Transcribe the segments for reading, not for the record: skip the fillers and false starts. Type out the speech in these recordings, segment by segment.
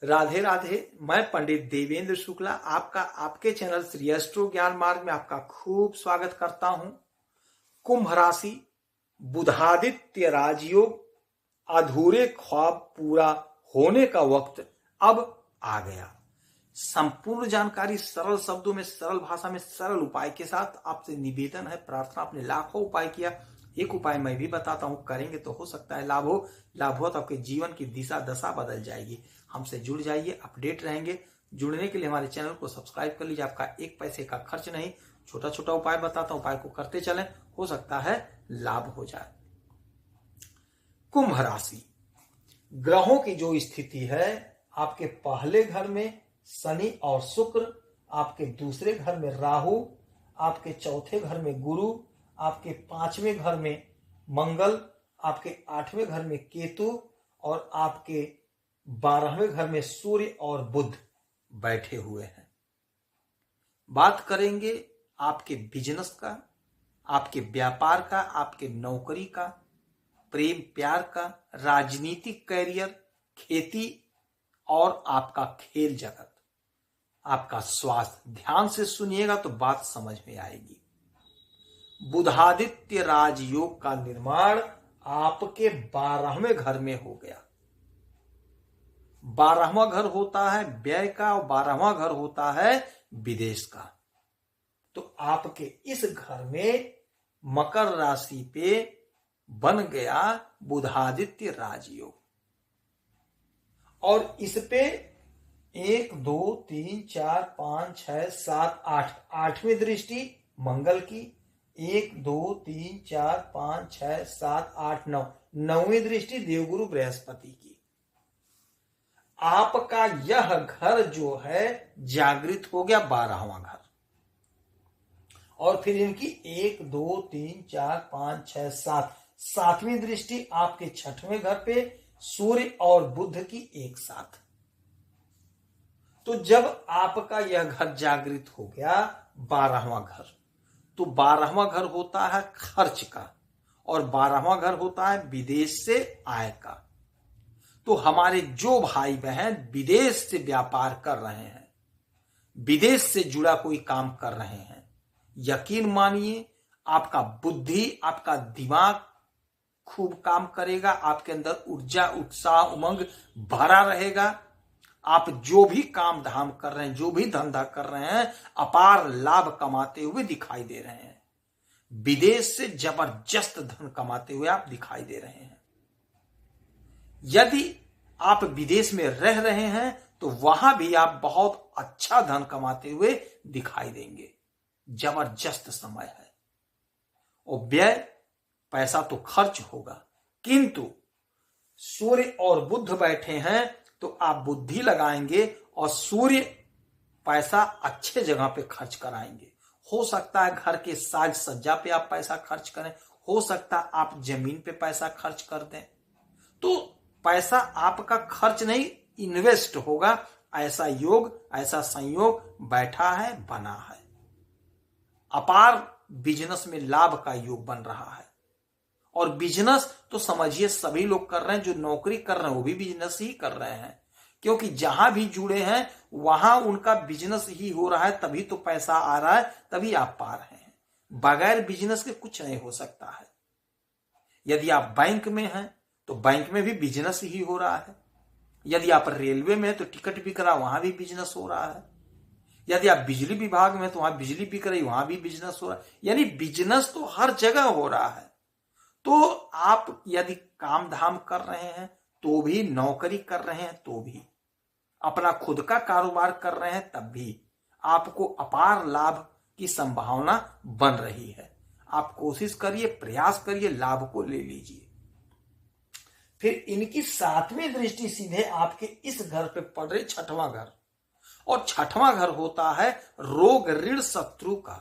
राधे राधे। मैं पंडित देवेंद्र शुक्ला आपका आपके चैनल श्री एस्ट्रो ज्ञान मार्ग में आपका खूब स्वागत करता हूं। कुंभ राशि, बुधादित्य राजयोग, अधूरे ख्वाब पूरा होने का वक्त अब आ गया। संपूर्ण जानकारी सरल शब्दों में, सरल भाषा में, सरल उपाय के साथ आपसे निवेदन है, प्रार्थना। आपने लाखों उपाय किया, एक उपाय मैं भी बताता हूं, करेंगे तो हो सकता है लाभ हो। लाभ हो तो आपके जीवन की दिशा दशा बदल जाएगी। हमसे जुड़ जाइए, अपडेट रहेंगे। जुड़ने के लिए हमारे चैनल को सब्सक्राइब कर लीजिए। आपका एक पैसे का खर्च नहीं, छोटा छोटा उपाय बताता हूं, उपाय को करते चलें, हो सकता है लाभ हो जाए। कुंभ राशि, ग्रहों की जो स्थिति है, आपके पहले घर में शनि और शुक्र, आपके दूसरे घर में राहु, आपके चौथे घर में गुरु, आपके पांचवें घर में मंगल, आपके आठवें घर में केतु और आपके 12वें घर में सूर्य और बुध बैठे हुए हैं। बात करेंगे आपके बिजनेस का, आपके व्यापार का, आपके नौकरी का, प्रेम प्यार का, राजनीतिक कैरियर, खेती और आपका खेल जगत, आपका स्वास्थ्य। ध्यान से सुनिएगा तो बात समझ में आएगी। बुधादित्य राजयोग का निर्माण आपके 12वें घर में हो गया। 12वां घर होता है व्यय का और 12वां घर होता है विदेश का। तो आपके इस घर में मकर राशि पे बन गया बुधादित्य राजयोग और इस पे 1 2 3 4 5 6 7 8 8वीं दृष्टि मंगल की, 1 2 3 4 5 6 7 8 9 9वीं दृष्टि देवगुरु बृहस्पति की। आपका यह घर जो है जागृत हो गया, 12वां घर। और फिर इनकी 1 2 3 4 5 6 7 7वीं दृष्टि आपके 6वें घर पे सूर्य और बुध की एक साथ। तो जब आपका यह घर जागृत हो गया 12वां घर, तो 12वां घर होता है खर्च का और 12वां घर होता है विदेश से आय का। तो हमारे जो भाई बहन विदेश से व्यापार कर रहे हैं, विदेश से जुड़ा कोई काम कर रहे हैं, यकीन मानिए आपका बुद्धि, आपका दिमाग खूब काम करेगा, आपके अंदर ऊर्जा, उत्साह, उमंग भरा रहेगा। आप जो भी काम धाम कर रहे हैं, जो भी धंधा कर रहे हैं, अपार लाभ कमाते हुए दिखाई दे रहे हैं। विदेश से जबरदस्त धन कमाते हुए आप दिखाई दे रहे हैं। यदि आप विदेश में रह रहे हैं तो वहां भी आप बहुत अच्छा धन कमाते हुए दिखाई देंगे। जबरदस्त समय है। और व्यय, पैसा तो खर्च होगा, किंतु सूर्य और बुध बैठे हैं तो आप बुद्धि लगाएंगे और सूर्य पैसा अच्छे जगह पे खर्च कराएंगे। हो सकता है घर के साज सज्जा पे आप पैसा खर्च करें, हो सकता है आप जमीन पे पैसा खर्च कर दें। तो पैसा आपका खर्च नहीं, इन्वेस्ट होगा। ऐसा योग, ऐसा संयोग बैठा है, बना है। अपार बिजनेस में लाभ का योग बन रहा है। और बिजनेस तो समझिए सभी लोग कर रहे हैं, जो नौकरी कर रहे हैं वो भी बिजनेस ही कर रहे हैं, क्योंकि जहां भी जुड़े हैं वहां उनका बिजनेस ही हो रहा है, तभी तो पैसा आ रहा है, तभी आप पा रहे हैं। बगैर बिजनेस के कुछ नहीं हो सकता है। यदि आप बैंक में हैं तो बैंक में भी बिजनेस ही हो रहा है। यदि आप रेलवे में हैं तो टिकट बिक रहा, वहां भी बिजनेस हो रहा है। यदि आप बिजली विभाग में तो वहां बिजली बिक रही, वहां भी बिजनेस हो रहा है। यानी बिजनेस तो हर जगह हो रहा है। तो आप यदि काम धाम कर रहे हैं तो भी, नौकरी कर रहे हैं तो भी, अपना खुद का कारोबार कर रहे हैं तब भी आपको अपार लाभ की संभावना बन रही है। आप कोशिश करिए, प्रयास करिए, लाभ को ले लीजिए। फिर इनकी 7वीं दृष्टि सीधे आपके इस घर पे पड़ रही, 6वां घर। और 6वां घर होता है रोग, ऋण, शत्रु का।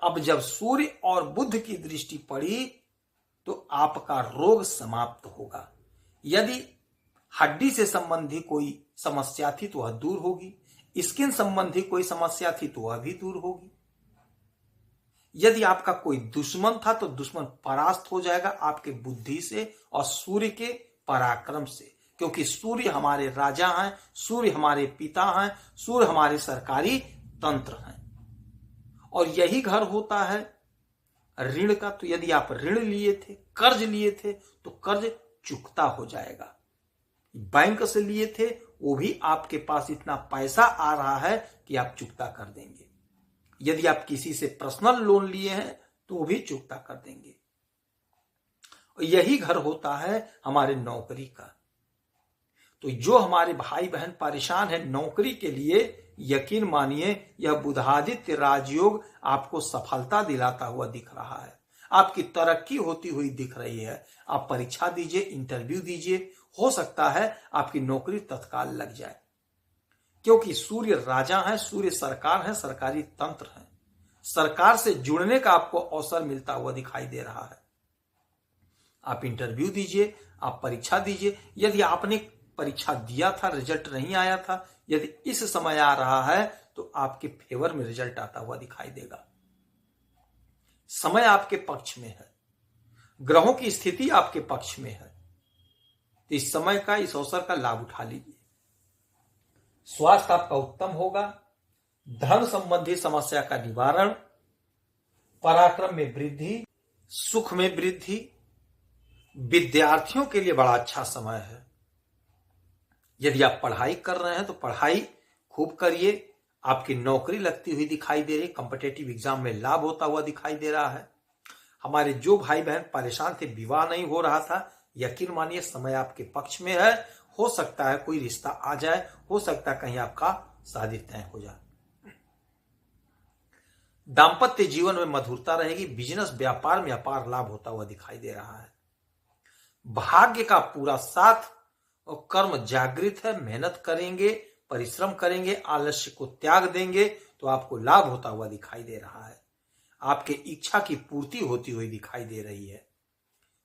अब जब सूर्य और बुध की दृष्टि पड़ी तो आपका रोग समाप्त होगा। यदि हड्डी से संबंधी कोई समस्या थी तो वह दूर होगी, स्किन संबंधी कोई समस्या थी तो वह भी दूर होगी। यदि आपका कोई दुश्मन था तो दुश्मन परास्त हो जाएगा आपके बुद्धि से और सूर्य के पराक्रम से। क्योंकि सूर्य हमारे राजा हैं, सूर्य हमारे पिता हैं, सूर्य हमारे सरकारी तंत्र हैं। और यही घर होता है ऋण का। तो यदि आप ऋण लिए थे, कर्ज लिए थे, तो कर्ज चुकता हो जाएगा। बैंक से लिए थे, वो भी आपके पास इतना पैसा आ रहा है कि आप चुकता कर देंगे। यदि आप किसी से पर्सनल लोन लिए हैं तो वो भी चुकता कर देंगे। और यही घर होता है हमारे नौकरी का। तो जो हमारे भाई बहन परेशान है नौकरी के लिए, यकीन मानिए यह बुधादित्य राजयोग आपको सफलता दिलाता हुआ दिख रहा है, आपकी तरक्की होती हुई दिख रही है। आप परीक्षा दीजिए, इंटरव्यू दीजिए, हो सकता है आपकी नौकरी तत्काल लग जाए, क्योंकि सूर्य राजा है, सूर्य सरकार है, सरकारी तंत्र है। सरकार से जुड़ने का आपको अवसर मिलता हुआ दिखाई दे रहा है। आप इंटरव्यू दीजिए, आप परीक्षा दीजिए। यदि आपने परीक्षा दिया था, रिजल्ट नहीं आया था, यदि इस समय आ रहा है तो आपके फेवर में रिजल्ट आता हुआ दिखाई देगा। समय आपके पक्ष में है, ग्रहों की स्थिति आपके पक्ष में है। तो इस समय का, इस अवसर का लाभ उठा लीजिए। स्वास्थ्य आपका उत्तम होगा, धन संबंधी समस्या का निवारण, पराक्रम में वृद्धि, सुख में वृद्धि। विद्यार्थियों के लिए बड़ा अच्छा समय है। यदि आप पढ़ाई कर रहे हैं तो पढ़ाई खूब करिए। आपकी नौकरी लगती हुई दिखाई दे रही, कॉम्पिटिटिव एग्जाम में लाभ होता हुआ दिखाई दे रहा है। हमारे जो भाई बहन परेशान थे, विवाह नहीं हो रहा था, यकीन मानिए समय आपके पक्ष में है। हो सकता है कोई रिश्ता आ जाए, हो सकता है कहीं आपका शादी तय हो जाए। दांपत्य जीवन में मधुरता रहेगी। बिजनेस व्यापार में अपार लाभ होता हुआ दिखाई दे रहा है। भाग्य का पूरा साथ और कर्म जागृत है। मेहनत करेंगे, परिश्रम करेंगे, आलस्य को त्याग देंगे तो आपको लाभ होता हुआ दिखाई दे रहा है। आपके इच्छा की पूर्ति होती हुई दिखाई दे रही है।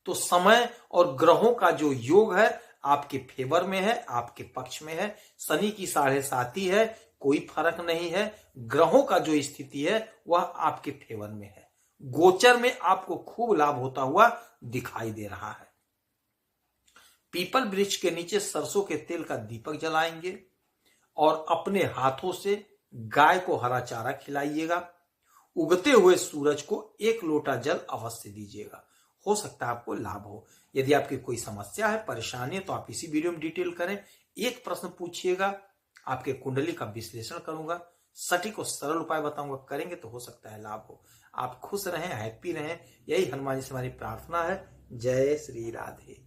तो समय और ग्रहों का जो योग है आपके फेवर में है, आपके पक्ष में है। शनि की 7.5 है, कोई फर्क नहीं है। ग्रहों का जो स्थिति है वह आपके फेवर में है। गोचर में आपको खूब लाभ होता हुआ दिखाई दे रहा है। पीपल वृक्ष के नीचे सरसों के तेल का दीपक जलाएंगे और अपने हाथों से गाय को हरा चारा खिलाइएगा। उगते हुए सूरज को 1 लोटा जल अवश्य दीजिएगा। हो सकता है आपको लाभ हो। यदि आपकी कोई समस्या है, परेशानी है, तो आप इसी वीडियो में डिटेल करें। एक प्रश्न पूछिएगा, आपके कुंडली का विश्लेषण करूंगा, सटीक और सरल उपाय बताऊंगा। करेंगे तो हो सकता है लाभ हो। आप खुश रहें, हैप्पी रहें, यही हनुमान जी से हमारी प्रार्थना है। जय श्री राधे।